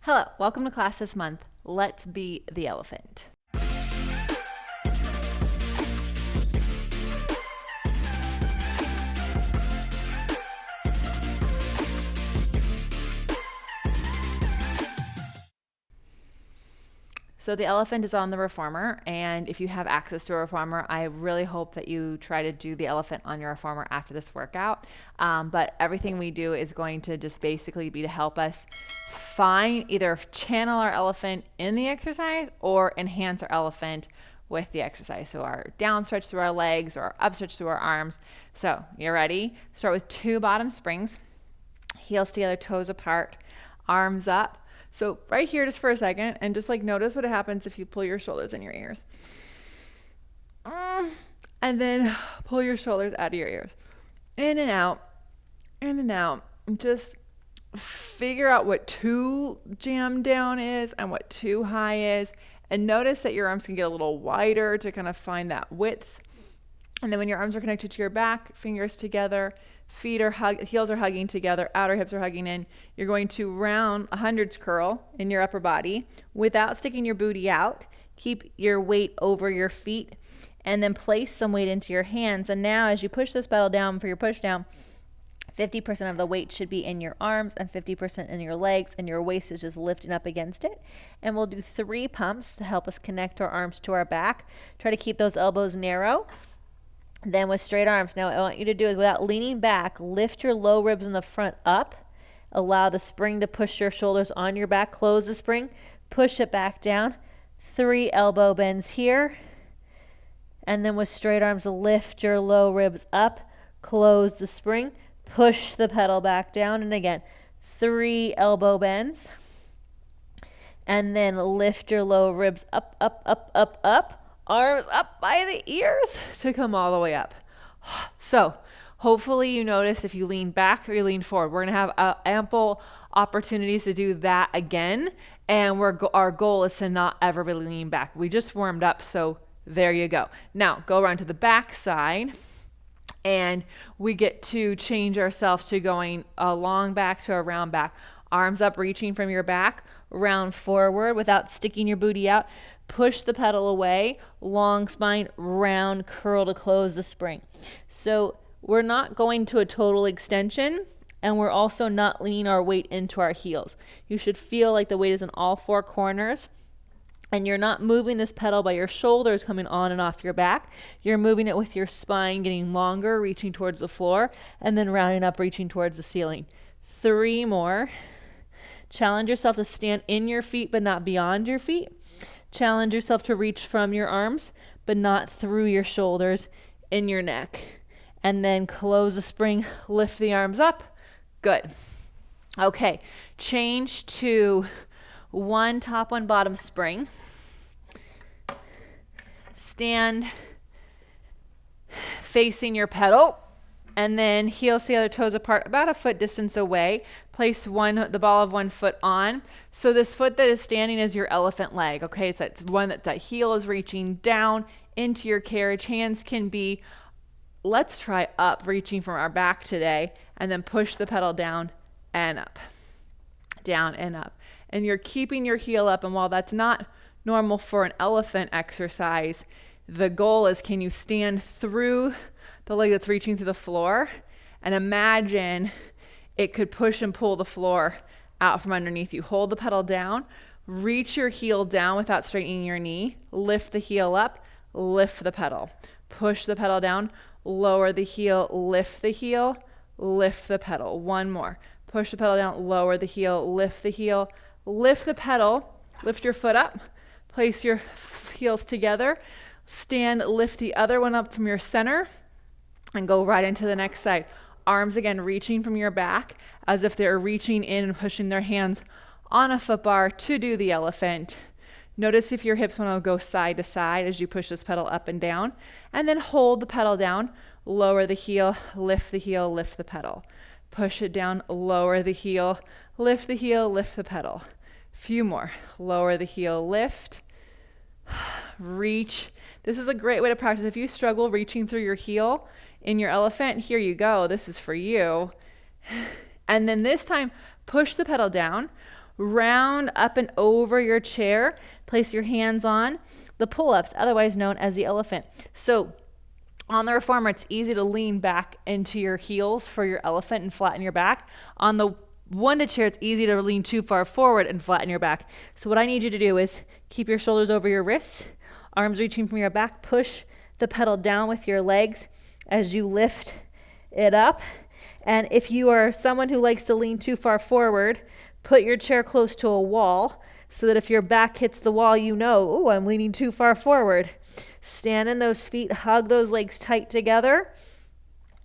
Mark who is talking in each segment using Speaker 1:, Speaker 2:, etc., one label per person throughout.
Speaker 1: Hello, welcome to class this month. Let's be the elephant. So the elephant is on the reformer, and if you have access to a reformer, I really hope that you try to do the elephant on your reformer after this workout. But everything we do is going to just basically be to help us find, either channel our elephant in the exercise or enhance our elephant with the exercise. So our down stretch through our legs or our up stretch through our arms. So you're ready? Start with 2 bottom springs, heels together, toes apart, arms up. So right here, just for a second, and just like notice what happens if you pull your shoulders in your ears. And then pull your shoulders out of your ears. In and out, in and out. And just figure out what too jammed down is and what too high is. And notice that your arms can get a little wider to kind of find that width. And then when your arms are connected to your back, fingers together, heels are hugging together, outer hips are hugging in, you're going to round a hundreds curl in your upper body without sticking your booty out. Keep your weight over your feet and then place some weight into your hands. And now as you push this pedal down for your push down, 50% of the weight should be in your arms and 50% in your legs, and your waist is just lifting up against it. And we'll do 3 pumps to help us connect our arms to our back. Try to keep those elbows narrow. Then with straight arms, now what I want you to do is, without leaning back, lift your low ribs in the front up. Allow the spring to push your shoulders on your back. Close the spring, push it back down. 3 elbow bends here. And then with straight arms, lift your low ribs up. Close the spring, push the pedal back down. And again, 3 elbow bends. And then lift your low ribs up, up, up, up, up. Arms up by the ears to come all the way up. So hopefully you notice if you lean back or you lean forward. We're going to have ample opportunities to do that again. And our goal is to not ever be leaning back. We just warmed up, so there you go. Now go around to the back side. And we get to change ourselves to going a long back to a round back. Arms up, reaching from your back, round forward without sticking your booty out. Push the pedal away, long spine, round curl to close the spring. So we're not going to a total extension, and we're also not leaning our weight into our heels. You should feel like the weight is in all 4 corners, and you're not moving this pedal by your shoulders coming on and off your back. You're moving it with your spine getting longer, reaching towards the floor, and then rounding up, reaching towards the ceiling. 3 more. Challenge yourself to stand in your feet, but not beyond your feet. Challenge yourself to reach from your arms, but not through your shoulders, in your neck. And then close the spring, lift the arms up. Good. Okay, change to 1 top, 1 bottom spring. Stand facing your pedal, and then heels together, toes apart, about a foot distance away. Place the ball of 1 foot on. So this foot that is standing is your elephant leg. Okay, so it's one that heel is reaching down into your carriage. Hands can be, let's try up, reaching from our back today, and then push the pedal down and up, down and up. And you're keeping your heel up. And while that's not normal for an elephant exercise, the goal is, can you stand through the leg that's reaching through the floor? And imagine it could push and pull the floor out from underneath you. Hold the pedal down, reach your heel down without straightening your knee, lift the heel up, lift the pedal, push the pedal down, lower the heel, lift the pedal. 1 more. Push the pedal down, lower the heel, lift the pedal, lift your foot up, place your heels together, stand, lift the other one up from your center, and go right into the next side. Arms again reaching from your back as if they're reaching in and pushing their hands on a foot bar to do the elephant. Notice if your hips want to go side to side as you push this pedal up and down. And then hold the pedal down, lower the heel, lift the pedal. Push it down, lower the heel, lift the pedal. Few more. Lower the heel, lift, reach. This is a great way to practice. If you struggle reaching through your heel in your elephant, here you go. This is for you. And then this time, push the pedal down, round up and over your chair. Place your hands on the pull-ups, otherwise known as the elephant. So on the reformer, it's easy to lean back into your heels for your elephant and flatten your back. On the Wunda Chair, it's easy to lean too far forward and flatten your back. So what I need you to do is keep your shoulders over your wrists, arms reaching from your back, push the pedal down with your legs as you lift it up. And if you are someone who likes to lean too far forward, put your chair close to a wall so that if your back hits the wall, you know, oh, I'm leaning too far forward. Stand in those feet, hug those legs tight together,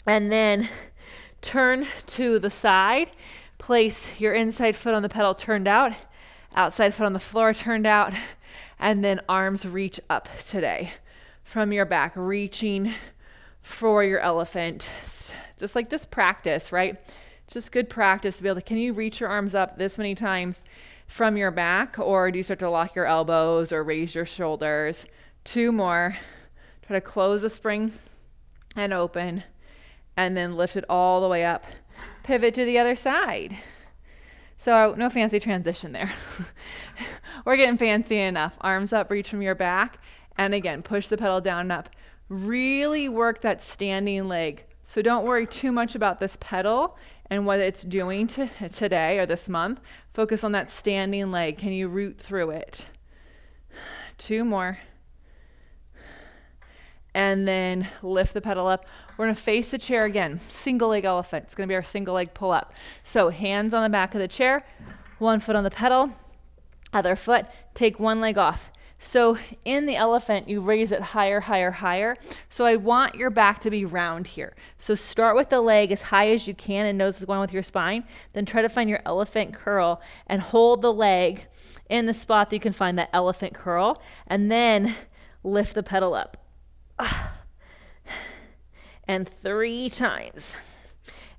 Speaker 1: and then turn to the side. Place your inside foot on the pedal turned out, outside foot on the floor turned out, and then arms reach up today from your back, reaching for your elephant. Just like this practice, right? Just good practice to be able to, can you reach your arms up this many times from your back, or do you start to lock your elbows or raise your shoulders? 2 more. Try to close the spring and open, and then lift it all the way up. Pivot to the other side. So no fancy transition there. We're getting fancy enough. Arms up, reach from your back, and again, push the pedal down and up. Really work that standing leg. So don't worry too much about this pedal and what it's doing today or this month. Focus on that standing leg. Can you root through it? 2 more. And then lift the pedal up. We're going to face the chair again. Single leg elephant. It's going to be our single leg pull up. So hands on the back of the chair, 1 foot on the pedal, other foot, take 1 leg off. So in the elephant, you raise it higher, higher, higher. So I want your back to be round here. So start with the leg as high as you can and nose is going with your spine. Then try to find your elephant curl and hold the leg in the spot that you can find that elephant curl. And then lift the pedal up. And 3 times.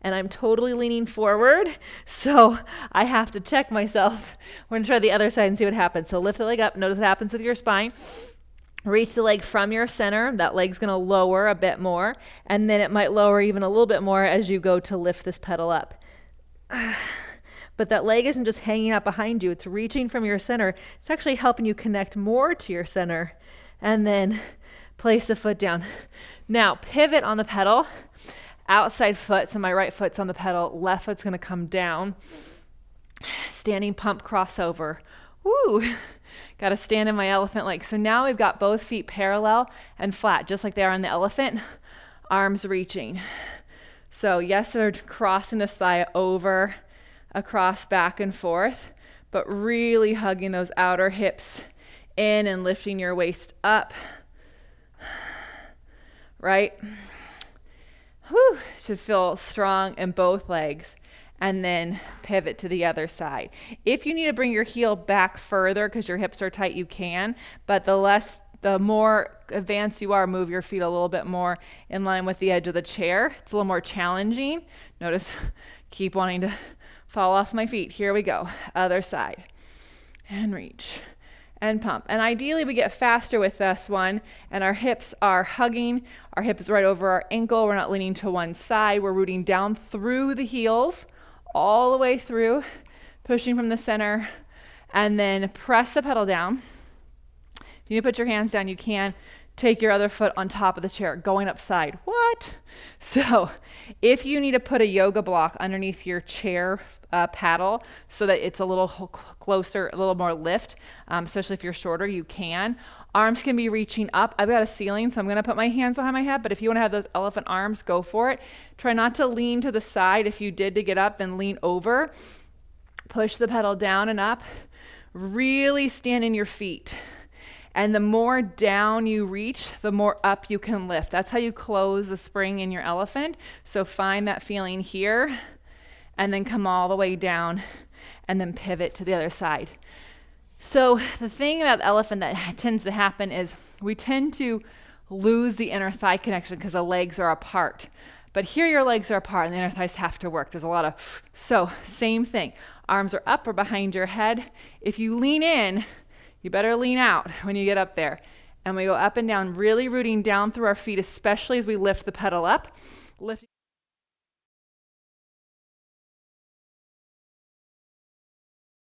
Speaker 1: And I'm totally leaning forward, so I have to check myself. We're going to try the other side and see what happens. So lift the leg up. Notice what happens with your spine. Reach the leg from your center. That leg's going to lower a bit more, and then it might lower even a little bit more as you go to lift this pedal up. But that leg isn't just hanging out behind you. It's reaching from your center. It's actually helping you connect more to your center. And then place the foot down. Now pivot on the pedal. Outside foot, so my right foot's on the pedal, left foot's gonna come down. Standing pump crossover. Woo! Gotta stand in my elephant leg. So now we've got both feet parallel and flat, just like they are on the elephant. Arms reaching. So yes, we're crossing this thigh over, across, back and forth, but really hugging those outer hips in and lifting your waist up. Right? Whew, should feel strong in both legs, and then pivot to the other side. If you need to bring your heel back further because your hips are tight, you can, but the more advanced you are, move your feet a little bit more in line with the edge of the chair. It's a little more challenging. Notice, keep wanting to fall off my feet. Here we go. Other side. And reach. And pump. And ideally we get faster with this one, and our hips are hugging. Our hip is right over our ankle. We're not leaning to one side. We're rooting down through the heels, all the way through, pushing from the center, and then press the pedal down. If you need to put your hands down, you can. Take your other foot on top of the chair, going upside. What? So if you need to put a yoga block underneath your chair paddle so that it's a little closer, a little more lift, especially if you're shorter, you can. Arms can be reaching up. I've got a ceiling, so I'm going to put my hands behind my head, but if you want to have those elephant arms, go for it. Try not to lean to the side. If you did to get up, then lean over. Push the pedal down and up. Really stand in your feet. And the more down you reach, the more up you can lift. That's how you close the spring in your elephant. So find that feeling here, and then come all the way down, and then pivot to the other side. So the thing about the elephant that tends to happen is we tend to lose the inner thigh connection because the legs are apart. But here your legs are apart and the inner thighs have to work. There's a lot of, so same thing. Arms are up or behind your head. If you lean in, you better lean out when you get up there. And we go up and down, really rooting down through our feet, especially as we lift the pedal up. Lift